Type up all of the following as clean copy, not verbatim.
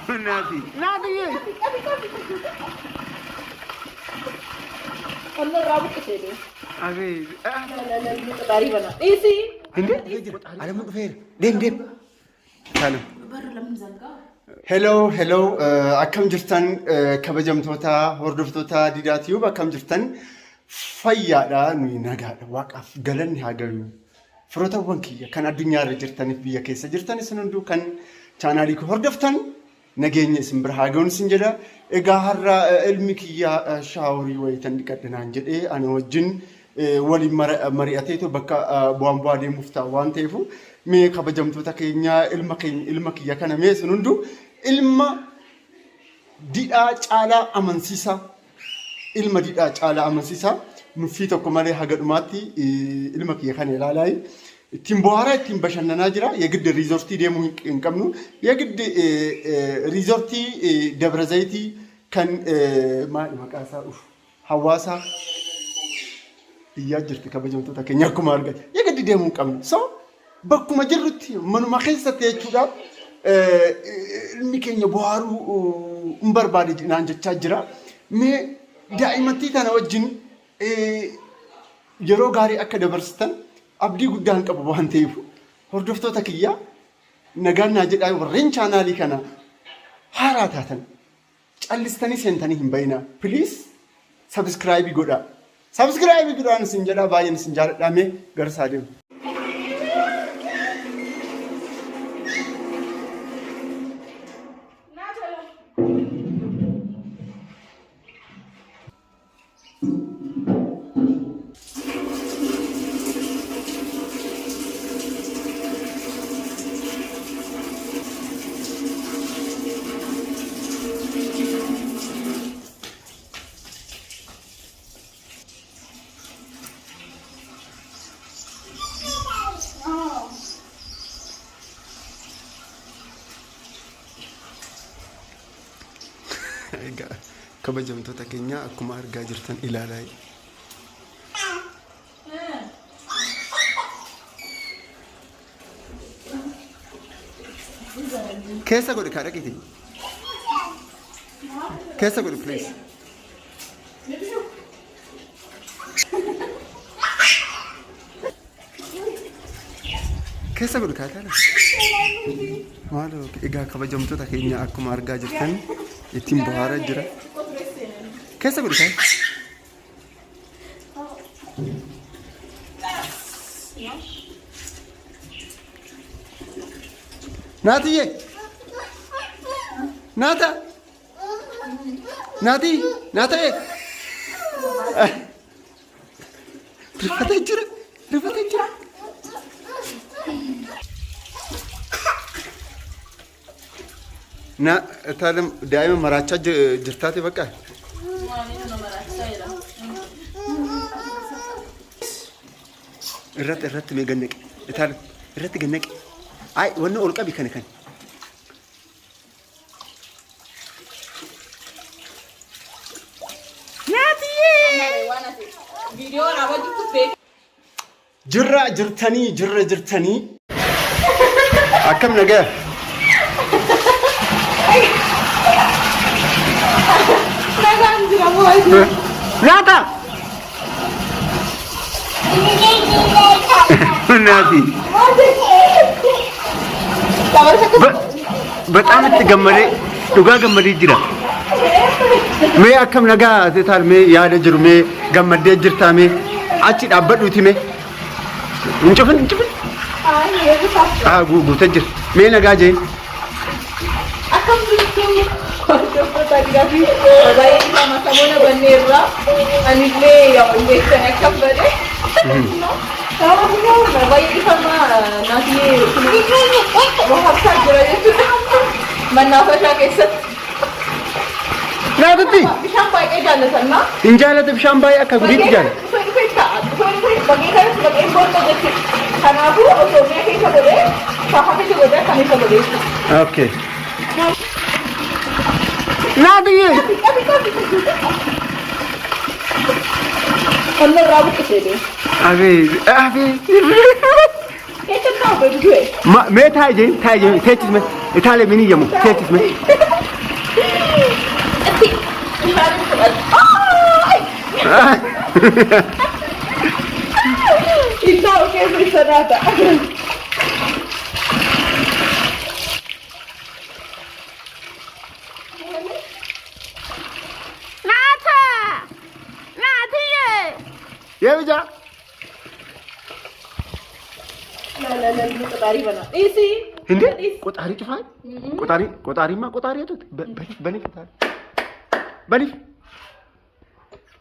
نادي والله رابط كده أبي لا لا تقريبا ايزي على مود فير ديم كانوا برا لما زنقا hello akkam jirtan kabajamtoota hordoftoota diidaatiyuub akkam jirtan fayyaadha nuyi nagaadha waaqaaf galanni haa galu firootawwan kiyya kan addunyaa irra jirtaniif biyya keessa jirtan isin hunduu kan chaanaalii koo hordoftan nageenya isin bira haa ga'uun isin jedha egaa har'a ilmi kiyya shaaworii wayitan dhiqadhanaan jedhee ani wajjin waliin mari'ateetu bakka bu'aan bu'aa deemuuf ta'a waan ta'eef mee kabajamtoota keenya ilma kiyya kana mee isin hunduu ilma didhaa caalaa amansiisaa ilma didhaa caalaa amansiisaa nuffii tokko malee haga dhumaatti ilma kiyya kana ilaalaa ittiin bohaaraa ittiin bashannanaa jira yegidde riizortii deemuu hin qabnu yegidde riizortii Dabra Zayitii kan maali maqaa isaa hawaasaa iyyaa jirti kabajamtoota keenya akkuma argate yegidde deemuu hin qabnu so bakkuma jirrutti manuma keessatti jechuudha ilmi keenya bohaaruu hin barbaade naan jechaa jira mee daa'imattii tana wajjin yeroo gaarii akka dabarsitan abdii guddaa hin qabu waan ta'eef hordoftoota kiyya nagaan naa jedhaa warreen chaanaalii kana haaraa taatan callistanii seentanii hin bayinaa piliis sabskraayibii godhaan isin jedhaa baay'een isin jaaladhamee garsaa deemu. kabajamtoota keenya akkuma argaa jirtan ilaalaa keessa godhi kaa dhaqiti keessa godhi please keessa godhi kaa taala maaloo egaa kabajamtoota keenya akkuma argaa jirtan ittiin bohaaraa jira keessa godhi kaa naatiye naata naati naatae rifatee jira na taalam daa'ima maraachaa jirtaate bakka irratti mee gannaqe taalam irratti gannaqe ay wanna ol qabi kan jirra jirtanii akkam nagaa Nata Nati በጣም ትገመለ ዱጋ ገመደ ጅራ ሜ አከም ነጋ አተታል ሜ ያደ ጅሩ ሜ ገመደ ጅርታ ሜ አቺ ዳበዱቲ ሜ እንጭፍን ጉጉ ተጅር ሜ ነጋ ጀይ አከም Tadi bayi sama sama banera, anile ya injection ekam bade. Kalau punya bayi sama nasi, wah saja itu mana fasya keset. Nada ti? Sampai ke jalan sana. Injala tu sampai aku gudi jalan. Bagaimana import saja. Karena aku otoknya kita boleh, saham itu boleh, kami boleh. Okay. Nadia. Allah rabut ke sini. Abi. Kita tahu بدوي ما تاجين تيتس من إيطاليا مني يمو تيتس من إنتوا كيف السنة يا بجا لا قطاري بنا إيسي هندي قطاري تفعل قطاري ما قطاري توت بني بني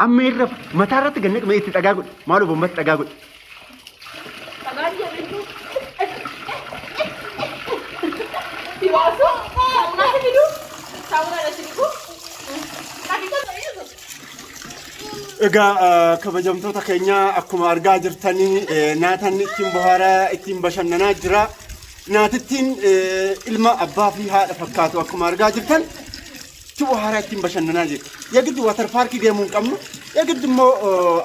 أمير متى رات جنك ما يتتجاجل ما له بمت تجاجل قطاري يا بنتو تيواسو ساونا تبيدو ساونا رسيبو كذا Egaa kabajamtoota keenya akkuma argaa jirtanii nyaatni ittiin bohaaraa ittiin bashannanaa jira. Nyaatittiin ilma abbaa fi haadha fakkaatu akkuma argaa jirtan itti bohaaraa ittiin bashannanaa jira. Yagiddi water parkii deemuu hin qabnu. Yagiddi immoo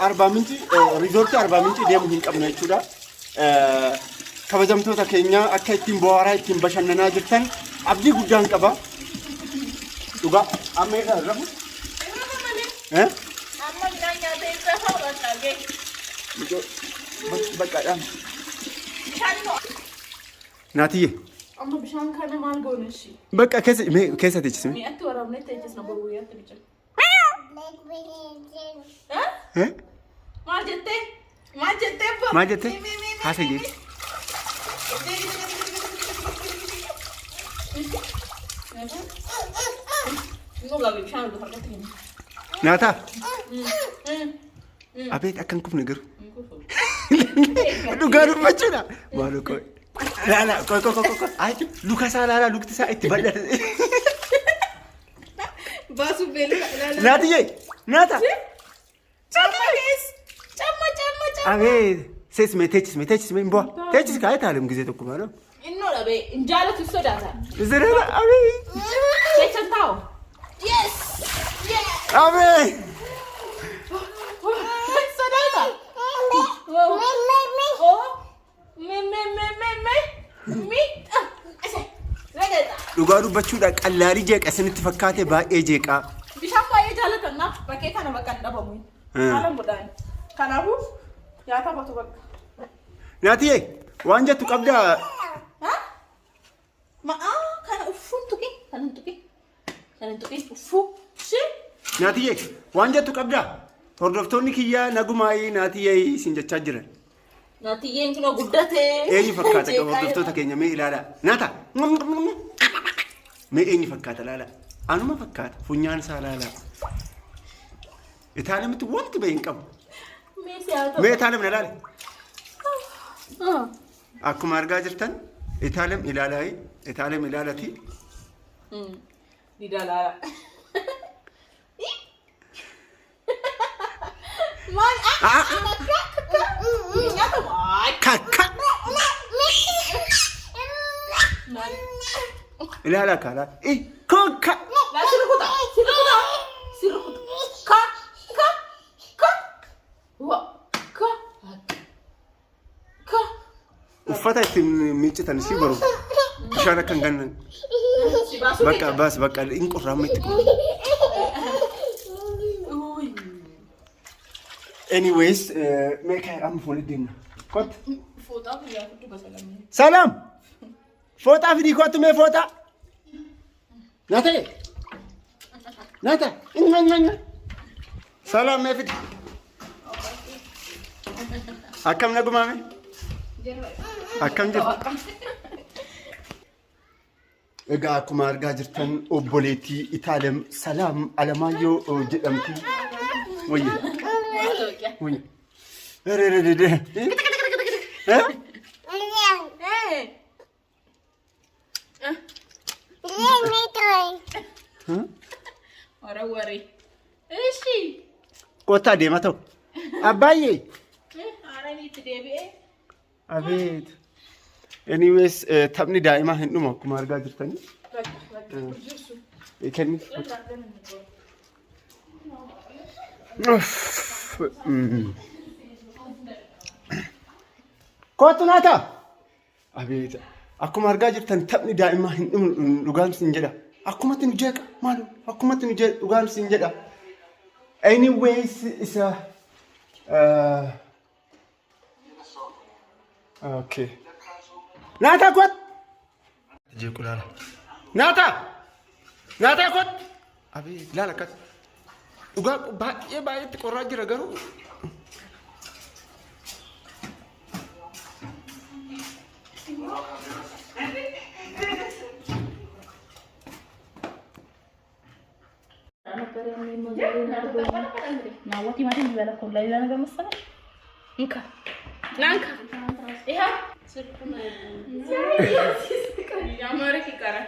Arbaa Minci riizoortii Arbaa Minci deemuu hin qabnu jechuudha. Kabajamtoota keenya akka ittiin bohaaraa ittiin bashannanaa jirtan abdii guddaan qaba. Dhugaa amma eegaa rafu. بقى ناتيه أما بشان كنا ما نقول شيء بقى كيس تجسمي مئة ورا من تجسنا برويات تبيجن ها ما جت هاسجي ناتا أبيت أكن كوف نجر لوكارو بتشونا ما لوكو لا كو أي لوكا سالا لوك تسا إتبادل باسو بيلو ناتا چما أبيت سيس تيجس بوا تيجس كاي تعلم كذي تقول مالو إنه لا بي إنجالة تسوداتا زرنا أبيت كيف تاو يس أبيت Dhugaa dubbachuudhaan qallaarii jeeqa isinitti fakkaate baay'ee jeeqaa. Bishaan baay'ee jaallatanna bakkee kana bakka hin dhabamu. Haala mudaan. Kanaafuu nyaata batu bakka. Nyaatiyee waan jettu qabdaa. Ma'aa kana uffuun tuqi kan hin tuqi uffuu shi. Nyaatiyee waan jettu qabdaa. Hordoftoonni kiyyaa nagumaayii naatiyee siin jechaa jiran. Naatiyyeen kunoo guddatee. Eenyu fakkaata qaba hordoftoota keenya mee ilaalaa. Nyaata. Mee eenyu fakkaata laala. Anuma fakkaata funyaan isaa laala. Itaalamti wanti bahee hin qabu. Mee itaalamna laala. Akkuma argaa jirtan itaalam ilaalaa itaalam ilaalati. Dida laala. Kakak. Ilala kala. Kakak. Lah sirukuta. Ka. Wah. Ka. Uffata ittiin miiccitan si baru. Bishaan akka hin gannan. Bakka hin qorraamu itti qoru. Anyways, make her am for the Kot? Foto ya kutu basalam. Salam. Foto afidi kot me foto. Nata. Inna. Salam me fidi. Akam naguma me? Akam jirtu. Egaa akkuma argaa jirtan obboleettii Itaalem Salaam Alamaayyoo jedhamti. Wayya. Wayya. Ora worry. Ishi. Kota deema ta'u. Abbaayyee. Ara ni deebi'ee. Abeet. Anyways, taphni daa'imaa hin dhumu akkuma argaa jirtanii. Kenni. Kootu naata. أبيت أكو أرجع جرتن تبني دائما لقان سنجدا أكو ما تنجك مالو أكو ما تنجك لقان سنجدا anyways is a okay ناتا كوت جيكو لا ناتا كوت أبي لا كت لقان باي تقرأ جرا قرو Nawati mati di bala kolla ila naga masala. Inka. Nanka. Iha. Ya mare ki kara.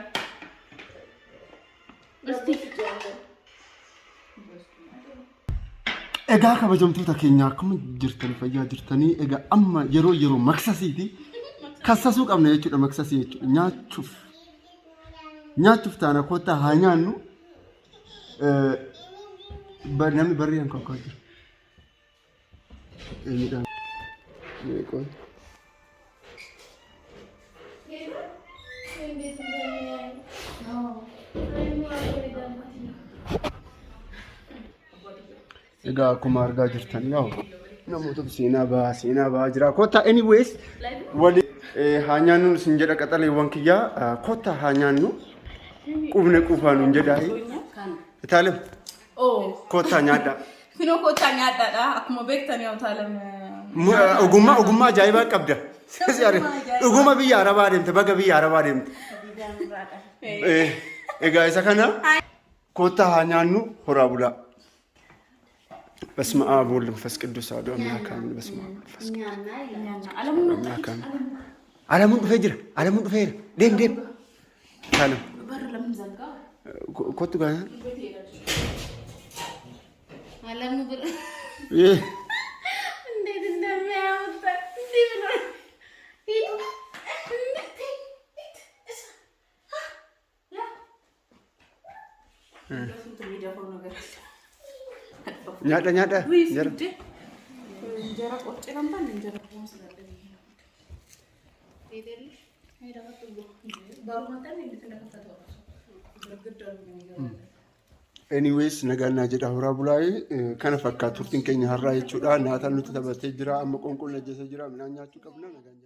Egaa kabajamtoota keenya akkuma jirtan fayyaa jirtanii egaa amma yeroo maksasiiti kassasuu qabna jechuudha maksasii jechuudha nyaachuuf taana kottaa haa nyaannu namni barriyan kokkaa jira. Egaa akkuma argaa jirtan yaa'u namoota seenaa ba'aa jira. Kottaa anyways wali haa nyaannu isin jedha qaxaleewwan kiyyaa kottaa haa nyaannu qubne quufaan hin jedhaayi. Itaalem kottaa nyaadhaa. Finoo kottaa nyaadhaadha akkuma beektan yoo taalam. Ogummaa ajaa'ibaa qabda. Dhuguma biyya Arabaa deemte baga biyya Arabaa deemte. Egaa isa kana kottaa haa nyaannu horaa bulaa. بسم آب والمنفس قدوس أدو أمنا كامل بسم آب والمنفس أمنا كامل على من فجر على من فجر ديم كلام كنت قاعد على من بر إيه ندي ندمي أوتا nyada nyada እንጀራ ቆርጬ ነበር እንጀራ ቆርጬ ስለዚህ ይደልሽ ሄዳው ባሩማታን እንደተከፈተው anyways naganna jedha hora bulai kana fakkaatu turtiin keenya harraa jechuudha nyaata nuti taphatee jira amma qonqolna jessa jira midhaan nyaachuu qabna nagaan